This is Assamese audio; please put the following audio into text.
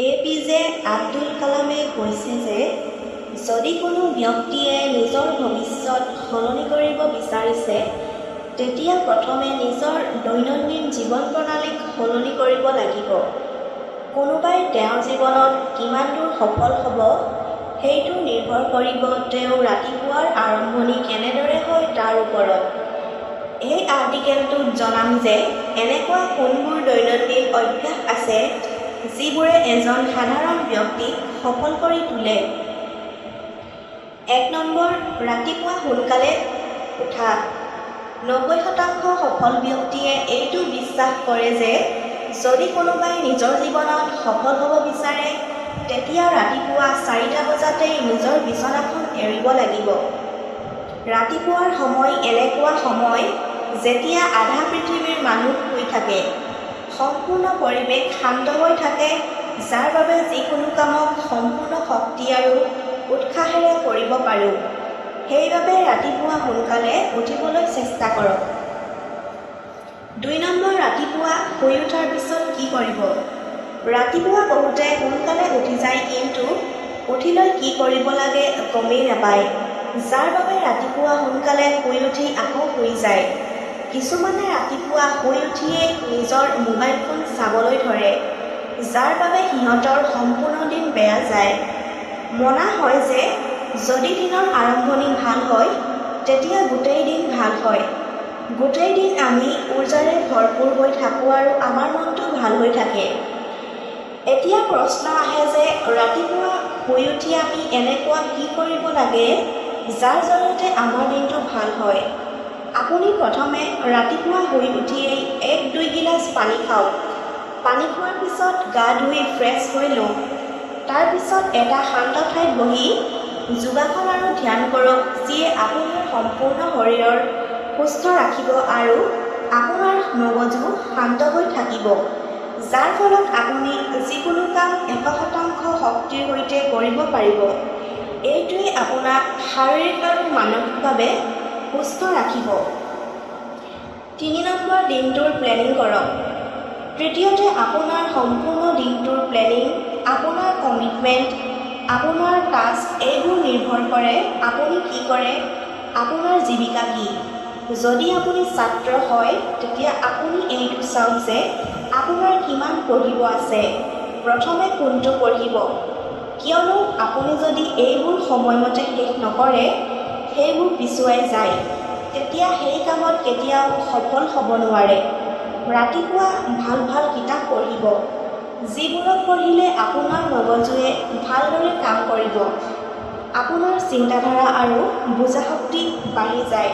এপিজে আব্দুল কালামে কৈছে যে যদি কোনো ব্যক্তিয়ে নিজৰ ভৱিষ্যত সলনি কৰিব বিচাৰিছে তেতিয়া প্ৰথমে নিজৰ দৈনন্দিন জীৱন প্ৰণালীক সলনি কৰিব লাগিব। কোনোবাই তেওঁৰ জীৱনত কিমান দূৰ সফল হ'ব সেইটো নিৰ্ভৰ কৰিব তেওঁৰ ৰাতিপুৱাৰ আৰম্ভণি কেনেদৰে হয় তাৰ ওপৰত। এই আৰ্টিকেলটোত জনাম যে এনেকুৱা কোনবোৰ দৈনন্দিন অভ্যাস আছে যিবোৰে এজন সাধাৰণ ব্যক্তিক সফল কৰি তোলে। ১ নম্বৰ, ৰাতিপুৱা সোনকালে উঠা। ৯০% সফল ব্যক্তিয়ে এইটো বিশ্বাস কৰে যে যদি কোনোবাই নিজৰ জীৱনত সফল হ'ব বিচাৰে তেতিয়া ৰাতিপুৱা ৪টা বজাতেই নিজৰ বিচনাখন এৰিব লাগিব। ৰাতিপুৱাৰ সময় এনেকুৱা সময় যেতিয়া আধা পৃথিৱীৰ মানুহ শুই থাকে, সম্পূৰ্ণ পৰিৱেশ শান্ত হৈ থাকে, যাৰ বাবে যিকোনো কামক সম্পূৰ্ণ শক্তি আৰু উৎসাহেৰে কৰিব পাৰোঁ। সেইবাবে ৰাতিপুৱা সোনকালে উঠিবলৈ চেষ্টা কৰক। ২ নম্বৰ, ৰাতিপুৱা শুই উঠাৰ পিছত কি কৰিব? ৰাতিপুৱা বহুতে সোনকালে উঠি যায় কিন্তু উঠি লৈ কি কৰিব লাগে গমেই নাপায়, যাৰ বাবে ৰাতিপুৱা সোনকালে শুই উঠি আকৌ শুই যায়। কিছুমানে ৰাতিপুৱা শুই উঠিয়েই নিজৰ মোবাইল ফোন চাবলৈ ধৰে, যাৰ বাবে সিহঁতৰ সম্পূৰ্ণ দিন বেয়া যায়। মনা হয় যে যদি দিনৰ আৰম্ভণি ভাল হয় তেতিয়া গোটেই দিন ভাল হয়। গোটেই দিন আমি উৰ্জাৰে ভৰপূৰ হৈ থাকোঁ আৰু আমাৰ মনটো ভাল হৈ থাকে। এতিয়া প্ৰশ্ন আহে যে ৰাতিপুৱা শুই উঠি আমি এনেকুৱা কি কৰিব লাগে যাৰ জৰিয়তে আমাৰ দিনটো ভাল হয়। আপুনি প্ৰথমে ৰাতিপুৱা শুই উঠিয়েই ১-২ গিলাচ পানী খাওক। পানী খোৱাৰ পিছত গা ধুই ফ্ৰেছ হৈ লওক। তাৰপিছত এটা শান্ত ঠাইত বহি যোগাসন আৰু ধ্যান কৰক, যিয়ে আপোনাৰ সম্পূৰ্ণ শৰীৰৰ সুস্থ ৰাখিব আৰু আপোনাৰ মগজু শান্ত হৈ থাকিব, যাৰ ফলত আপুনি যিকোনো কাম ১০০% শক্তিৰ সৈতে কৰিব পাৰিব। এইটোৱে আপোনাক শাৰীৰিক আৰু মানসিকভাৱে সুস্থ ৰাখিব। ৩ নম্বৰ, দিনটোৰ প্লেনিং কৰক। তৃতীয়তে, আপোনাৰ সম্পূৰ্ণ দিনটোৰ প্লেনিং, আপোনাৰ কমিটমেণ্ট, আপোনাৰ টাস্ক এইবোৰ নিৰ্ভৰ কৰে আপুনি কি কৰে, আপোনাৰ জীৱিকা কি। যদি আপুনি ছাত্ৰ হয় তেতিয়া আপুনি এইটো চাওক যে আপোনাৰ কিমান পঢ়িব আছে, প্ৰথমে কোনটো পঢ়িব, কিয়নো আপুনি যদি এইবোৰ সময়মতে শেষ নকৰে সেইবোৰ পিছুৱাই যায় তেতিয়া সেই কামত কেতিয়াও সফল হ'ব নোৱাৰে। ৰাতিপুৱা ভাল ভাল কিতাপ পঢ়িব, যিবোৰক পঢ়িলে আপোনাৰ মগজুৱে ভালদৰে কাম কৰিব, আপোনাৰ চিন্তাধাৰা আৰু বুজাশক্তি বাঢ়ি যায়।